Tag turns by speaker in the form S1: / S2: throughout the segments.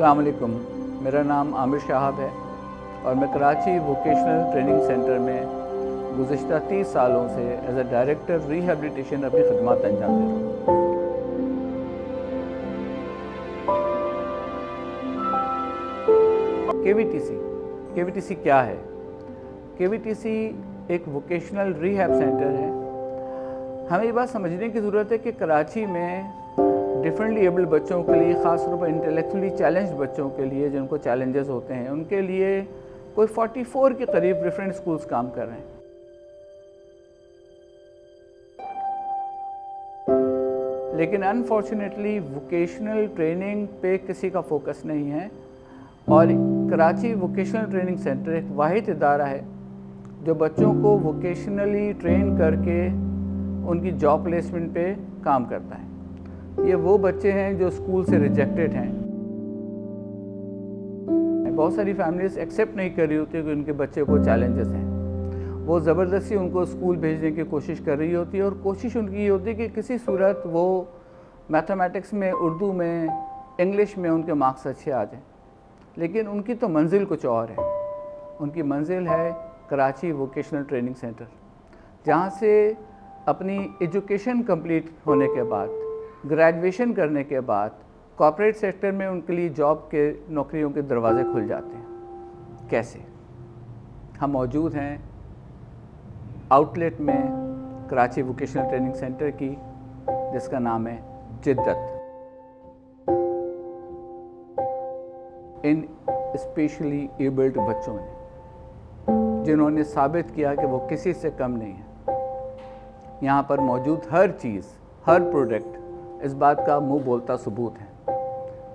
S1: अस्सलाम वालेकुम, मेरा नाम आमिर शाहब है और मैं कराची वोकेशनल ट्रेनिंग सेंटर में गुज़िश्ता 30 सालों से एज ए डायरेक्टर रिहेबिलिटेशन अपनी खदमात अंजाम दे रहा हूँ। केवीटीसी क्या है? केवीटीसी एक वोकेशनल रिहैब सेंटर है। हमें ये बात समझने की ज़रूरत है कि कराची में डिफरेंटली एबल्ड बच्चों के लिए, ख़ास तौर पर इंटेलेक्चुअली चैलेंज्ड बच्चों के लिए जिनको चैलेंजेस होते हैं, उनके लिए कोई 44 के करीब डिफरेंट स्कूल्स काम कर रहे हैं। लेकिन अनफॉर्चुनेटली वोकेशनल ट्रेनिंग पे किसी का फोकस नहीं है और कराची वोकेशनल ट्रेनिंग सेंटर एक वाहिद इदारा है जो बच्चों को वोकेशनली ट्रेन करके उनकी जॉब प्लेसमेंट पे काम करता है। ये वो बच्चे हैं जो स्कूल से रिजेक्टेड हैं। बहुत सारी फैमिलीज एक्सेप्ट नहीं कर रही होती कि उनके बच्चे को चैलेंजेस हैं। वो ज़बरदस्ती उनको स्कूल भेजने की कोशिश कर रही होती है और कोशिश उनकी ये होती है कि किसी सूरत वो मैथमेटिक्स में, उर्दू में, इंग्लिश में उनके मार्क्स अच्छे आ जाएं। लेकिन उनकी तो मंजिल कुछ और है। उनकी मंजिल है कराची वोकेशनल ट्रेनिंग सेंटर, जहाँ से अपनी एजुकेशन कंप्लीट होने के बाद, ग्रेजुएशन करने के बाद कॉर्पोरेट सेक्टर में उनके लिए जॉब के नौकरियों के दरवाजे खुल जाते हैं। कैसे? हम मौजूद हैं आउटलेट में कराची वोकेशनल ट्रेनिंग सेंटर की, जिसका नाम है जिद्दत। इन स्पेशली एबल्ड बच्चों ने, जिन्होंने साबित किया कि वो किसी से कम नहीं है। यहाँ पर मौजूद हर चीज़, हर प्रोडक्ट इस बात का मुंह बोलता सबूत है।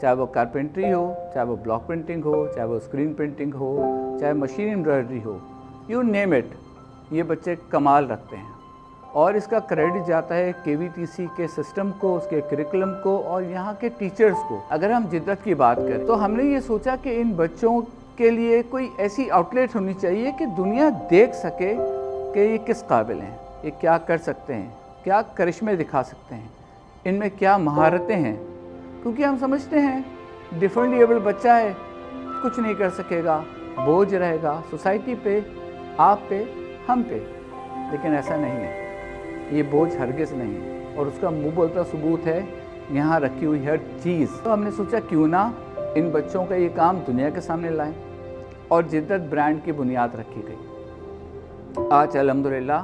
S1: चाहे वो कारपेंट्री हो, चाहे वो ब्लॉक प्रिंटिंग हो, चाहे वो स्क्रीन प्रिंटिंग हो, चाहे मशीन एम्ब्रॉयडरी हो, यू नेम इट, ये बच्चे कमाल रखते हैं। और इसका क्रेडिट जाता है केवीटीसी के सिस्टम को, उसके करिकुलम को और यहाँ के टीचर्स को। अगर हम जिद्दत की बात करें तो हमने ये सोचा कि इन बच्चों के लिए कोई ऐसी आउटलेट होनी चाहिए कि दुनिया देख सके कि ये किस काबिल हैं, ये क्या कर सकते हैं, क्या करिश्मे दिखा सकते हैं, इनमें क्या महारतें हैं। क्योंकि हम समझते हैं डिफरेंटली एबल्ड बच्चा है, कुछ नहीं कर सकेगा, बोझ रहेगा सोसाइटी पे, आप पे, हम पे। लेकिन ऐसा नहीं है, ये बोझ हरगिज़ नहीं है और उसका मुंह बोलता सबूत है यहाँ रखी हुई हर चीज़। तो हमने सोचा क्यों ना इन बच्चों का ये काम दुनिया के सामने लाएं और जिद्दत ब्रांड की बुनियाद रखी गई। आज अल्हम्दुलिल्लाह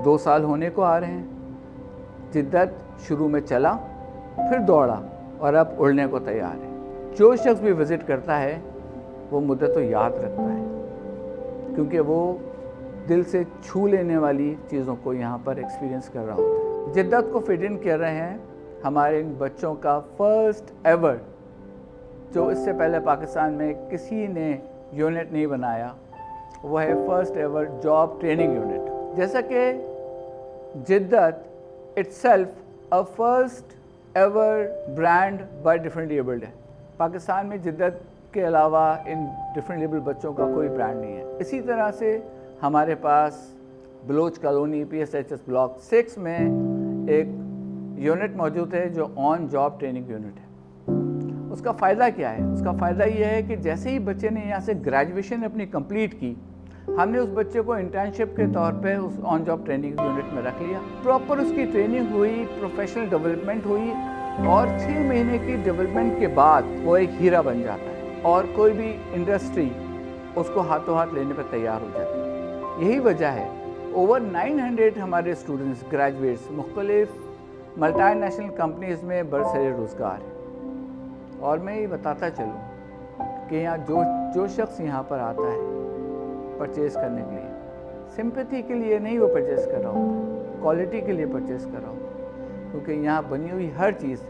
S1: 2 साल होने को आ रहे हैं। जिद्दत शुरू में चला, फिर दौड़ा और अब उड़ने को तैयार है। जो शख्स भी विज़िट करता है वो मुद्दत तो याद रखता है, क्योंकि वो दिल से छू लेने वाली चीज़ों को यहाँ पर एक्सपीरियंस कर रहा होता है। जिद्दत को फिट इन कर रहे हैं हमारे इन बच्चों का फर्स्ट एवर, जो इससे पहले पाकिस्तान में किसी ने यूनिट नहीं बनाया, वो है first ever job training unit. जैसा कि जिद्दत itself a first ever brand by differently abled है। पाकिस्तान में जिद्दत के अलावा इन differently abled बच्चों का कोई ब्रांड नहीं है। इसी तरह से हमारे पास बलोच कॉलोनी PSHS ब्लॉक 6 में एक यूनिट मौजूद है जो ऑन जॉब ट्रेनिंग यूनिट है। उसका फ़ायदा क्या है? उसका फ़ायदा ये है कि जैसे ही बच्चे ने यहाँ से ग्रेजुएशन अपनी कंप्लीट की, हमने उस बच्चे को इंटर्नशिप के तौर पे उस ऑन जॉब ट्रेनिंग यूनिट में रख लिया। प्रॉपर उसकी ट्रेनिंग हुई, प्रोफेशनल डेवलपमेंट हुई और 6 महीने की डेवलपमेंट के बाद वो एक हीरा बन जाता है और कोई भी इंडस्ट्री उसको हाथों हाथ लेने पर तैयार हो जाती है। यही वजह है ओवर 900 हमारे स्टूडेंट्स, ग्रेजुएट्स मुख्तलिफ मल्टीनेशनल कंपनीज़ में बरसरे रोज़गार हैं। और मैं ये बताता चलूँ कि यहाँ जो शख्स यहाँ पर आता है परचेज़ करने के लिए, सिंपैथी के लिए नहीं वो परचेज़ कर रहा होता, क्वालिटी के लिए परचेज़ कर रहा होता, क्योंकि यहाँ बनी हुई हर चीज़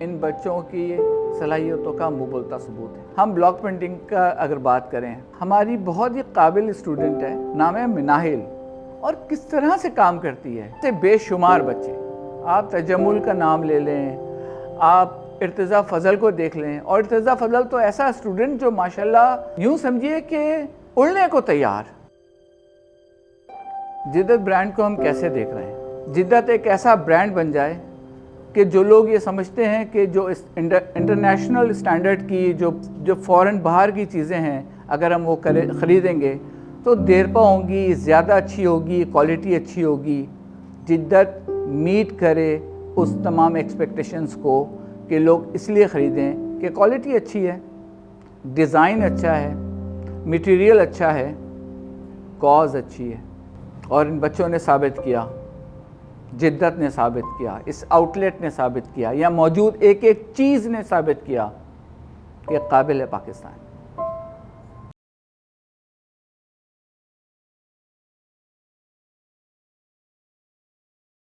S1: इन बच्चों की सलाहियतों का मुँह बोलता सबूत है। हम ब्लॉक प्रिंटिंग का अगर बात करें, हमारी बहुत ही काबिल स्टूडेंट है, नाम है मिनाहिल, और किस तरह से काम करती है। ऐसे बेशुमार बच्चे, आप तजम्मुल का नाम ले लें, आप इर्तिज़ा फ़ज़ल को देख लें, और इर्तिज़ा फ़ज़ल तो ऐसा स्टूडेंट जो माशाल्लाह यूँ समझिए कि उड़ने को तैयार। जिद्दत ब्रांड को हम कैसे देख रहे हैं? जिद्दत एक ऐसा ब्रांड बन जाए کہ جو لوگ یہ سمجھتے ہیں کہ جو انٹرنیشنل اسٹینڈرڈ کی جو فورن باہر کی چیزیں ہیں اگر ہم وہ خریدیں گے تو دیرپا ہوں گی، زیادہ اچھی ہوگی، کوالٹی اچھی ہوگی، جدت میٹ کرے اس تمام ایکسپیکٹیشنز کو کہ لوگ اس لیے خریدیں کہ کوالٹی اچھی ہے، ڈیزائن اچھا ہے، میٹیریل اچھا ہے، کاز اچھی ہے۔ اور ان بچوں نے ثابت کیا، جدت نے ثابت کیا، اس آؤٹ لیٹ نے ثابت کیا، یا موجود ایک ایک چیز نے ثابت کیا کہ قابل ہے پاکستان۔